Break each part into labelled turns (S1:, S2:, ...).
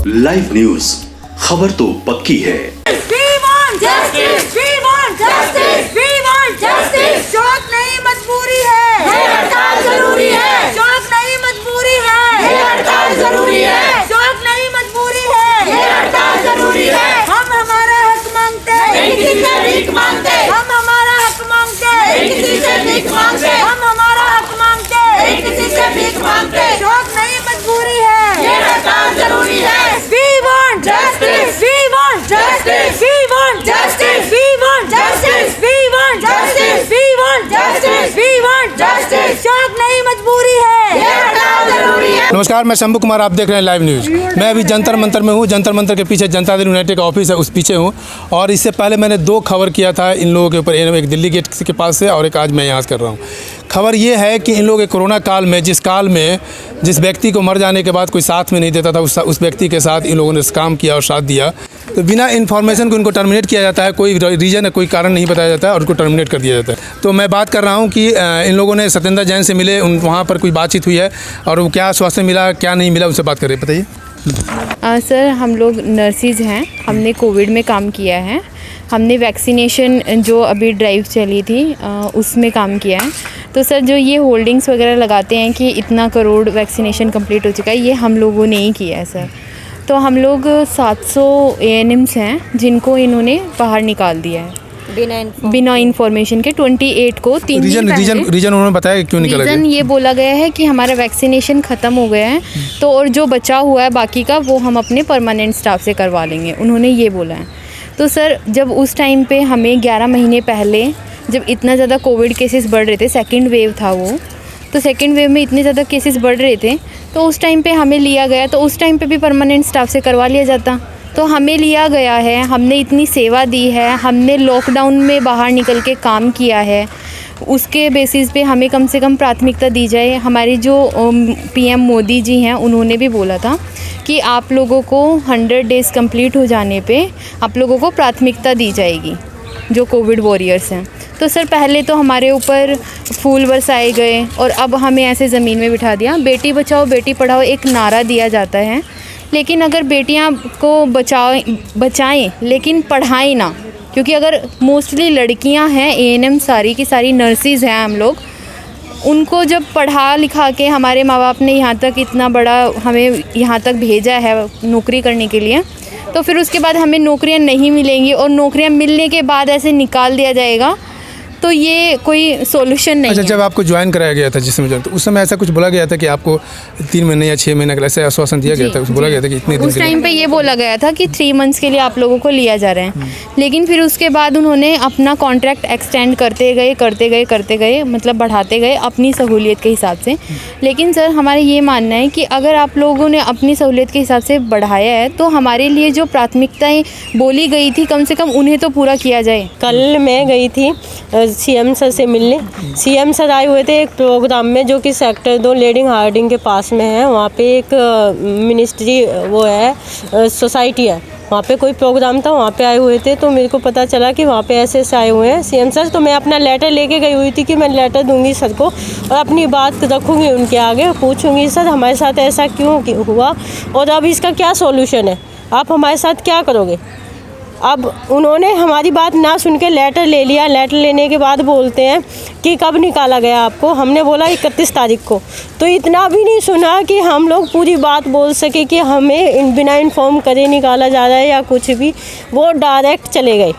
S1: Live news, खबर तो पक्की है।
S2: शौक नहीं मजबूरी है, हड़ताल जरूरी है। शौक नहीं मजबूरी है, हड़ताल जरूरी है। शौक नहीं मजबूरी है, हड़ताल जरूरी है। हम हमारा हक मांगते, किसी से भीख मांगते। हम हमारा हक मांगते, किसी से भीख मांगते। हम हमारा हक मांगते, किसी से भीख मांगते। शौक नहीं मजबूरी है, हड़ताल जरूरी है। We want justice, we want justice, we want justice, we want justice, we want justice, we want justice, we want justice। शौक नहीं मजबूरी है, हड़ताल जरूरी है।
S3: नमस्कार, मैं शंभू कुमार, आप देख रहे हैं लाइव न्यूज़। मैं अभी जंतर मंतर में हूँ। जंतर मंतर के पीछे जनता दल यूनाइटेड का ऑफिस है, उस पीछे हूँ। और इससे पहले मैंने 2 खबर किया था इन लोगों के ऊपर, एक दिल्ली गेट के पास से और एक आज मैं यहाँ से कर रहा हूँ। खबर ये है कि इन लोगों के कोरोना काल में, जिस व्यक्ति को मर जाने के बाद कोई साथ में नहीं देता था, उस व्यक्ति के साथ इन लोगों ने काम किया और साथ दिया, तो बिना इन्फॉर्मेशन को इनको टर्मिनेट किया जाता है। कोई रीज़न, कोई कारण नहीं बताया जाता है और उनको टर्मिनेट कर दिया जाता है। तो मैं बात कर रहा हूँ कि इन लोगों ने सत्येंद्र जैन से मिले, वहाँ पर कोई बातचीत हुई है और वो क्या आश्वासन मिला, क्या नहीं मिला, उससे बात करें। बताइए।
S4: सर, हम लोग नर्सिस हैं, हमने कोविड में काम किया है। हमने वैक्सीनेशन जो अभी ड्राइव चली थी उसमें काम किया है। तो सर, जो ये होल्डिंग्स वगैरह लगाते हैं कि इतना करोड़ वैक्सीनेशन कंप्लीट हो चुका है, ये हम लोगों ने ही किया है सर। तो हम लोग 700 ANMs हैं जिनको इन्होंने बाहर निकाल दिया है बिना इन्फॉर्मेशन के। 28 को 3
S3: रीजन उन्होंने बताया क्यों निकाला गया?
S4: रीज़न ये बोला गया है कि हमारा वैक्सीनेशन ख़त्म हो गया है, तो और जो बचा हुआ है बाकी का वो हम अपने परमानेंट स्टाफ से करवा लेंगे, उन्होंने ये बोला है। तो सर, जब उस टाइम पे हमें 11 महीने पहले जब इतना ज़्यादा कोविड केसेस बढ़ रहे थे, सेकंड वेव था वो, तो सेकंड वेव में इतने ज़्यादा केसेस बढ़ रहे थे, तो उस टाइम पे हमें लिया गया। तो उस टाइम पे भी परमानेंट स्टाफ से करवा लिया जाता। तो हमें लिया गया है, हमने इतनी सेवा दी है, हमने लॉकडाउन में बाहर निकल के काम किया है, उसके बेसिस पे हमें कम से कम प्राथमिकता दी जाए। हमारे जो PM मोदी जी हैं, उन्होंने भी बोला था कि आप लोगों को 100 डेज़ कंप्लीट हो जाने पे आप लोगों को प्राथमिकता दी जाएगी, जो कोविड वॉरियर्स हैं। तो सर, पहले तो हमारे ऊपर फूल बरसाए गए और अब हमें ऐसे ज़मीन में बिठा दिया। बेटी बचाओ बेटी पढ़ाओ एक नारा दिया जाता है, लेकिन अगर बेटियां को बचाएं लेकिन पढ़ाएं ना, क्योंकि अगर मोस्टली लड़कियां हैं, ANM सारी की सारी नर्सिस हैं हम लोग, उनको जब पढ़ा लिखा के हमारे माँ बाप ने यहाँ तक इतना बड़ा हमें यहाँ तक भेजा है नौकरी करने के लिए, तो फिर उसके बाद हमें नौकरियाँ नहीं मिलेंगी और नौकरियाँ मिलने के बाद ऐसे निकाल दिया जाएगा, तो ये कोई सॉल्यूशन नहीं है।
S3: जब आपको ज्वाइन कराया गया था, जिस समय तो उस समय ऐसा कुछ बोला गया था कि आपको 3 महीने या 6 महीने का ऐसे आश्वासन दिया गया था? बोला गया था कि इतने दिन
S4: उस टाइम पे ये बोला गया था कि 3 मंथ्स के लिए आप लोगों को लिया जा रहा है, लेकिन फिर उसके बाद उन्होंने अपना कॉन्ट्रैक्ट एक्सटेंड करते गए, मतलब बढ़ाते गए अपनी सहूलियत के हिसाब से। लेकिन सर, हमारा ये मानना है कि अगर आप लोगों ने अपनी सहूलियत के हिसाब से बढ़ाया है, तो हमारे लिए जो प्राथमिकताएँ बोली गई थी, कम से कम उन्हें तो पूरा किया जाए।
S5: कल मैं गई थी CM सर से मिलने। CM सर आए हुए थे एक प्रोग्राम में, जो कि सेक्टर 2 लेडिंग हार्डिंग के पास में है। वहाँ पे एक मिनिस्ट्री वो है, सोसाइटी है, वहाँ पे कोई प्रोग्राम था, वहाँ पे आए हुए थे। तो मेरे को पता चला कि वहाँ पे ऐसे आए हुए हैं CM सर। तो मैं अपना लेटर लेके गई हुई थी कि मैं लेटर दूंगी सर को और अपनी बात रखूँगी उनके आगे, पूछूँगी सर हमारे साथ ऐसा क्यों हुआ और अब इसका क्या सोल्यूशन है, आप हमारे साथ क्या करोगे। अब उन्होंने हमारी बात ना सुन के लेटर ले लिया। लेटर लेने के बाद बोलते हैं कि कब निकाला गया आपको। हमने बोला 31 तारीख को। तो इतना भी नहीं सुना कि हम लोग पूरी बात बोल सके कि हमें बिना इन्फॉर्म करे निकाला जा रहा है या कुछ भी। वो डायरेक्ट चले गए,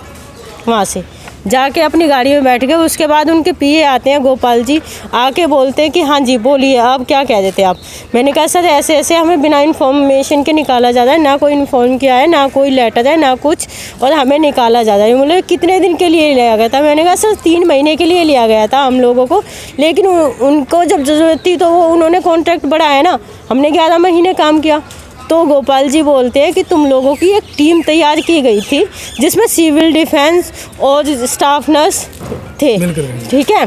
S5: वहाँ से जाके अपनी गाड़ी में बैठ गए। उसके बाद उनके PA आते हैं, गोपाल जी, आके बोलते हैं कि हाँ जी बोलिए, अब क्या कह देते आप। मैंने कहा सर ऐसे ऐसे हमें बिना इन्फॉर्मेशन के निकाला जा रहा है, ना कोई इन्फॉर्म किया है, ना कोई लेटर है, ना कुछ, और हमें निकाला जा रहा है। बोले कितने दिन के लिए लिया गया था? मैंने कहा सर 3 महीने के लिए लिया गया था हम लोगों को, लेकिन उनको जब ज़रूरत थी तो वो उन्होंने कॉन्ट्रैक्ट बढ़ाया ना, हमने 11 महीने काम किया। तो गोपाल जी बोलते हैं कि तुम लोगों की एक टीम तैयार की गई थी जिसमें सिविल डिफेंस और स्टाफ नर्स थे, ठीक है,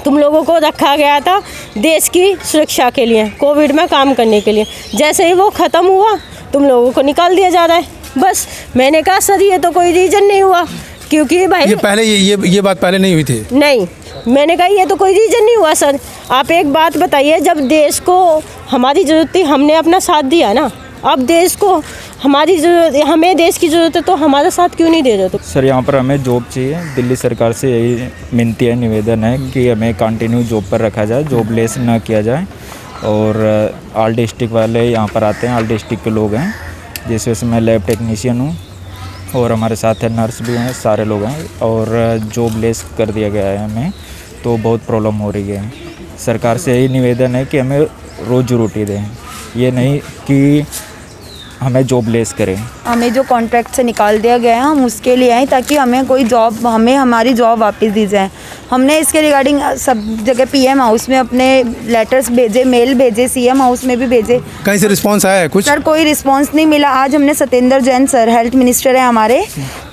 S5: तुम लोगों को रखा गया था देश की सुरक्षा के लिए, कोविड में काम करने के लिए। जैसे ही वो ख़त्म हुआ तुम लोगों को निकाल दिया जा रहा है, बस। मैंने कहा सर ये तो कोई रीज़न नहीं हुआ, क्योंकि भाई
S3: ये बात पहले नहीं हुई थी।
S5: नहीं, मैंने कहा ये तो कोई रीज़न नहीं हुआ सर। आप एक बात बताइए, जब देश को हमारी ज़रूरत थी हमने अपना साथ दिया ना, अब देश को हमारी ज़रूरत, हमें देश की ज़रूरत है तो हमारा साथ क्यों नहीं दे रहे? तो
S6: सर यहाँ पर हमें जॉब चाहिए। दिल्ली सरकार से यही विनती है, निवेदन है कि हमें कंटिन्यू जॉब पर रखा जाए, जॉब लेस ना किया जाए। और ऑल डिस्ट्रिक्ट वाले यहाँ पर आते हैं, ऑल डिस्ट्रिक्ट के लोग हैं, जिस वजह से मैं लैब टेक्नीशियन हूँ और हमारे साथ है नर्स भी हैं, सारे लोग हैं। और जॉब लेस कर दिया गया है हमें, तो बहुत प्रॉब्लम हो रही है। सरकार से यही निवेदन है कि हमें रोज़ी रोटी दें, ये नहीं कि हमें जॉब लेस करें।
S2: हमें जो कॉन्ट्रैक्ट से निकाल दिया गया है हम उसके लिए आए ताकि हमें कोई जॉब, हमें हमारी जॉब वापस दी जाए। हमने इसके रिगार्डिंग सब जगह पीएम हाउस में अपने लेटर्स भेजे, मेल भेजे, सीएम हाउस में भी भेजे।
S3: कहीं से रिस्पांस आया है कुछ?
S2: सर कोई रिस्पांस नहीं मिला। आज हमने Satyendra Jain sir, health minister है हमारे,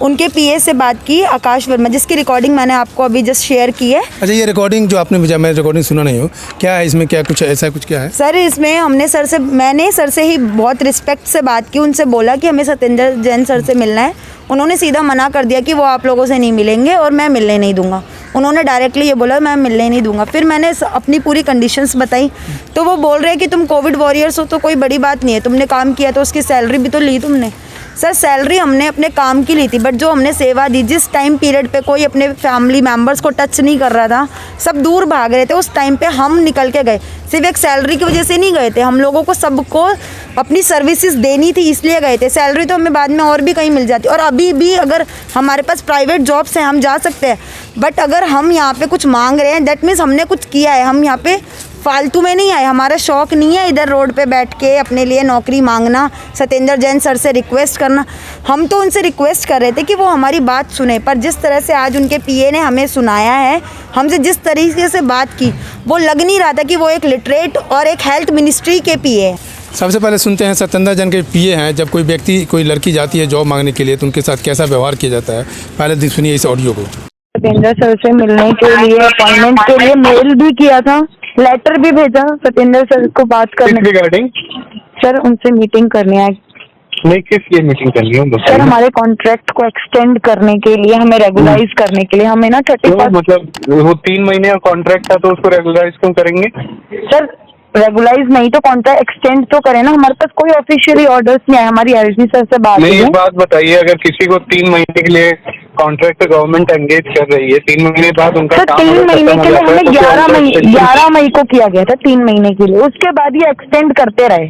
S2: उनके पीए से बात की, आकाश वर्मा, जिसकी रिकॉर्डिंग मैंने आपको अभी जस्ट शेयर की है।
S3: अच्छा, ये रिकॉर्डिंग जो आपने भेजा, मैं रिकॉर्डिंग सुना नहीं हूँ, क्या है इसमें? क्या कुछ ऐसा कुछ क्या है
S2: सर? इसमें हमने मैंने सर से ही बहुत रिस्पेक्ट से बात की, उनसे बोला कि हमें सत्येंद्र जैन सर से मिलना है। उन्होंने सीधा मना कर दिया कि वो आप लोगों से नहीं मिलेंगे और मैं मिलने नहीं दूंगा। उन्होंने डायरेक्टली ये बोला मैं मिलने नहीं दूंगा। फिर मैंने अपनी पूरी कंडीशंस बताई तो वो बोल रहे हैं कि तुम कोविड वॉरियर्स हो तो कोई बड़ी बात नहीं है, तुमने काम किया तो उसकी सैलरी भी तो ली तुमने। सर सैलरी हमने अपने काम की ली थी, बट जो हमने सेवा दी, जिस टाइम पीरियड पे कोई अपने फैमिली मेम्बर्स को टच नहीं कर रहा था, सब दूर भाग रहे थे, उस टाइम पे हम निकल के गए। सिर्फ एक सैलरी की वजह से नहीं गए थे, हम लोगों को सबको अपनी सर्विसेज देनी थी इसलिए गए थे। सैलरी तो हमें बाद में और भी कहीं मिल जाती, और अभी भी अगर हमारे पास प्राइवेट जॉब्स हैं हम जा सकते हैं, बट अगर हम यहाँ पे कुछ मांग रहे हैं दैट मीन्स हमने कुछ किया है। हम यहाँ पे फालतू में नहीं आए, हमारा शौक नहीं है इधर रोड पे बैठ के अपने लिए नौकरी मांगना, सत्येंद्र जैन सर से रिक्वेस्ट करना। हम तो उनसे रिक्वेस्ट कर रहे थे कि वो हमारी बात सुने, पर जिस तरह से आज उनके पीए ने हमें सुनाया है, हमसे जिस तरीके से बात की, वो लग नहीं रहा था कि वो एक लिटरेट और एक हेल्थ मिनिस्ट्री के पीए है।
S3: सबसे पहले सुनते हैं सत्येंद्र जैन के पीए हैं, जब कोई व्यक्ति, कोई लड़की जाती है जॉब मांगने के लिए तो उनके साथ कैसा व्यवहार किया जाता है। पहले सुनिए इस ऑडियो को।
S7: सत्येंद्र सर से मिलने के लिए, अपॉइंटमेंट के लिए मेल भी किया था, लेटर भी भेजा सत्येंद्र सर को बात करने
S8: रिगार्डिंग।
S7: सर उनसे मीटिंग करनी है।
S8: नहीं, किस लिए मीटिंग करनी है?
S7: सर हमारे कॉन्ट्रैक्ट को एक्सटेंड करने के लिए, हमें रेगुलाइज करने के लिए, हमें ना 31
S8: मतलब वो 3 महीने का कॉन्ट्रैक्ट था तो उसको रेगुलाइज क्यों करेंगे?
S7: सर रेगुलाइज नहीं तो कॉन्ट्रैक्ट एक्सटेंड तो करें ना। हमारे पास कोई ऑफिशियली ऑर्डर्स नहीं आए। हमारी एलजी सर से बात
S8: नहीं,
S7: हुई।
S8: एक बात बताइए, अगर किसी को 3 महीने के लिए कॉन्ट्रैक्ट गवर्नमेंट एंगेज कर रही है, 3 महीने बाद उनका
S7: सर 3 महीने के लिए हमें 11 मई को किया गया था, 3 महीने के लिए। उसके बाद ये एक्सटेंड करते रहे,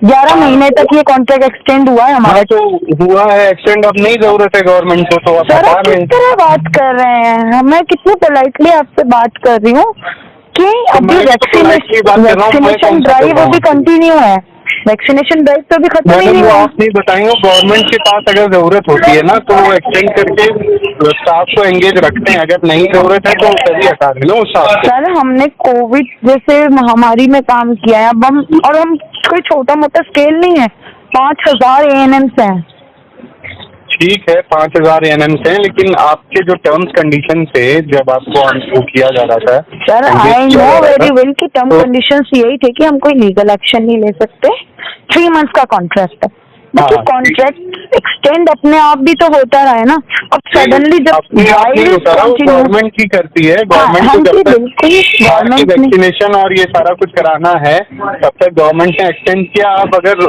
S7: 11 महीने तक ये कॉन्ट्रैक्ट एक्सटेंड हुआ है हमारा।
S8: तो हुआ है एक्सटेंड, अब नहीं जरूरत है गवर्नमेंट को, तो
S7: सर आप किस तरह बात कर रहे हैं? मैं कितनी पोलाइटली आपसे बात कर रही हूँ कि अभी वैक्सीनेशन ड्राइव अभी कंटिन्यू है, वैक्सीनेशन ड्राइव तो अभी खत्म ही नहीं हुआ।
S8: आप नहीं बताएंगे, गवर्नमेंट के पास अगर जरूरत होती है ना तो वो एक्सटेंड करके स्टाफ को एंगेज रखते हैं, अगर नहीं जरूरत है तो तभी हटा देना उस स्टाफ को।
S7: सर हमने कोविड जैसे महामारी में काम किया है, अब हम कोई छोटा मोटा स्केल नहीं है, 5000 ANMs हैं।
S8: ठीक है, 5000 ANMs हैं, लेकिन आपके जो टर्म्स कंडीशन थे जब आपको वो किया जा रहा था,
S7: sir I know very well कि टर्म कंडीशंस यही थे कि हम कोई लीगल एक्शन नहीं ले सकते, 3 मंथ्स का कॉन्ट्रैक्ट है। देखिए कॉन्ट्रैक्ट एक्सटेंड अपने आप भी तो होता रहा है ना। अब सडनली जब
S8: गवर्नमेंट की करती है, गवर्नमेंट को जब तक वैक्सीनेशन और ये सारा कुछ कराना है तब तक गवर्नमेंट ने एक्सटेंड किया। अब अगर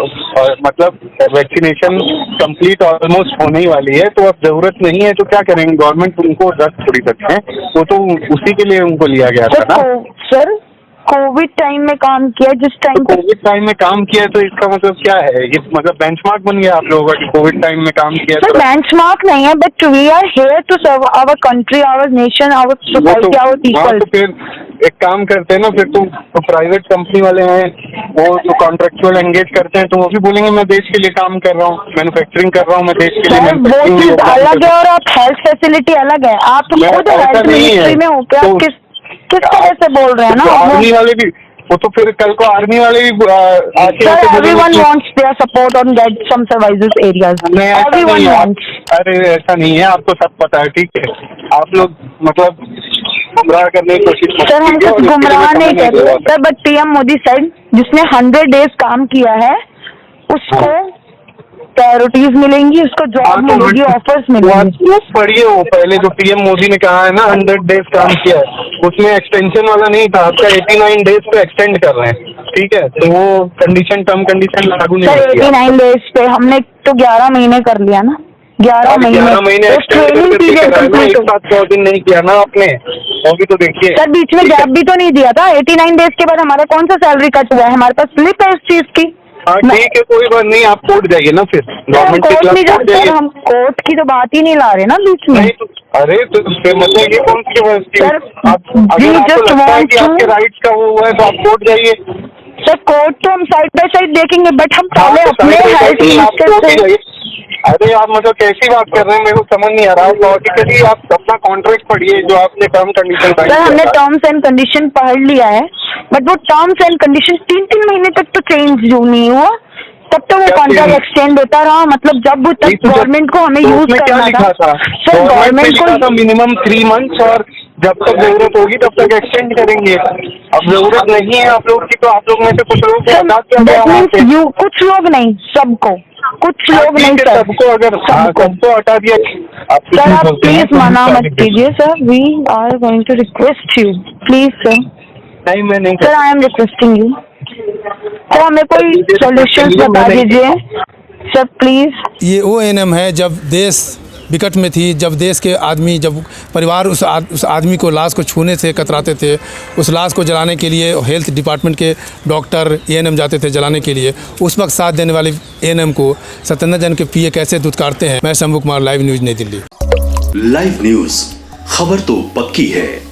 S8: मतलब वैक्सीनेशन कंप्लीट ऑलमोस्ट होने ही वाली है तो अब जरूरत नहीं है तो क्या करेंगे? गवर्नमेंट उनको रख थोड़ी सकते हैं, वो तो उसी के लिए उनको लिया गया था ना।
S7: सर कोविड टाइम में काम किया, जिस टाइम
S8: कोविड टाइम में काम किया तो इसका मतलब क्या है? ये मतलब बेंचमार्क बन गया आप लोगों का कि कोविड टाइम में काम किया?
S7: सर बेंचमार्क नहीं है, but we are here to serve our country, our nation, our society, our people.
S8: तो फिर एक काम करते हैं ना, फिर तो प्राइवेट कंपनी वाले हैं वो तो कॉन्ट्रेक्चुअल एंगेज करते हैं, तो वो भी बोलेंगे मैं देश के लिए काम कर रहा हूँ, मैन्युफैक्चरिंग कर रहा हूँ, मैं देश के लिए।
S7: वो चीज अलग है और आप हेल्थ फैसिलिटी अलग है। आप खुद हेल्थ मिनिस्ट्री में होकर आप किस तरह से बोल रहे हैं ना?
S8: आर्मी वाले भी, वो तो फिर कल को आर्मी वाले भी
S7: everyone wants their support on that some services areas. Everyone wants.
S8: अरे ऐसा नहीं है, आपको सब पता है, ठीक है? आप लोग मतलब गुमराह करने की कोशिश।
S7: सर हम कुछ गुमराह नहीं कर रहे sir, but PM Modi side जिसने 100 days काम किया है उसको प्रायोरिटीज मिलेंगी, उसको जॉब मिलेगी, ऑफर्स मिलेंगी।
S8: पढ़िए वो पहले जो PM मोदी ने कहा है ना 100 days काम किया है, उसमें एक्सटेंशन वाला नहीं था, आपका 89 days पे एक्सटेंड कर रहे हैं। ठीक है, तो वो कंडीशन टर्म कंडीशन लागू नहीं
S7: सर
S8: होती है।
S7: 89 डेज पे हमने तो 11 महीने कर लिया ना, 11
S8: 11 महीने
S7: तो ट्रेनिंग पीरियड कंप्लीट हो।
S8: 100 दिन नहीं किया ना आपने, अभी तो देखिए
S7: सर बीच में गैप भी तो नहीं दिया था। 89 डेज के बाद हमारा कौन सा सैलरी कट हुआ है? हमारे पास स्लिप है इस चीज की।
S8: हाँ ठीक है, कोई बात नहीं, आप कोर्ट जाइए ना फिर गवर्नमेंट के
S7: कोर्ट नहीं
S8: खिलाफ
S7: जा सर, हम कोर्ट की तो बात ही नहीं ला रहे ना बीच में।
S8: नहीं तो अरे तो फिर मतलब ये कौन सी जबरदस्ती है?
S7: सर,
S8: अगर
S7: we
S8: आपको
S7: just
S8: लगता है
S7: want
S8: कि
S7: to-
S8: आपके राइट्स का वो हुआ है तो आप कोर्ट जाइए।
S7: सर कोर्ट तो हम साइड बाय साइड देखेंगे, बट हम
S8: हाँ,
S7: पहले
S8: तो
S7: अपने
S8: साइड बाय
S7: हेल्थ
S8: साइड आप
S7: मिनिस्टर
S8: कोर्ट ही
S7: से।
S8: जाइए। अरे आप मतलब कैसी बात कर रहे हैं, मेरे को समझ नहीं आ रहा। लॉजिकली आप अपना कॉन्ट्रैक्ट पढ़िए जो आपने टर्म कंडीशन
S7: सर हमने टर्म्स एंड कंडीशन पढ़ लिया है, बट वो टर्म्स एंड कंडीशन 3-3 महीने तक तो चेंज जो नहीं हुआ, तब तो वो
S8: क्या
S7: कॉन्ट्रैक्ट
S8: change?
S7: एक्सटेंड होता रहा। मतलब जब वो तक गवर्नमेंट को हमें यूज
S8: क्या
S7: करना
S8: लिखा था?
S7: सर गवर्नमेंट
S8: लिखा था
S7: को
S8: मिनिमम 3 मंथ्स और जब तक जरूरत होगी तब तक एक्सटेंड करेंगे। अब जरूरत नहीं है आप लोग की, तो आप लोग में से कुछ लोग को हटा दिया गया
S7: दैट
S8: वहाँ से।
S7: मीन्स यू, कुछ लोग नहीं, सबको, कुछ लोग नहीं
S8: ठीक है,
S7: सर,
S8: सबको अगर सबको हटा दिया
S7: सर आप प्लीज मना मत कीजिए sir. We are going to request you please sir.
S8: नहीं मैं नहीं
S7: sir I am requesting you sir, हमें कोई सॉल्यूशंस बता दीजिए सर प्लीज।
S3: ये वो एएनएम है जब देश विकट में थी, जब देश के आदमी, जब परिवार उस आदमी को, लाश को छूने से कतराते थे, उस लाश को जलाने के लिए हेल्थ डिपार्टमेंट के डॉक्टर एएनएम जाते थे जलाने के लिए। उस वक्त साथ देने वाले एएनएम को 57 जन के पीए कैसे दुत्कारते हैं। मैं शंभू कुमार, लाइव न्यूज़ नई दिल्ली।
S1: लाइव न्यूज, खबर तो पक्की है।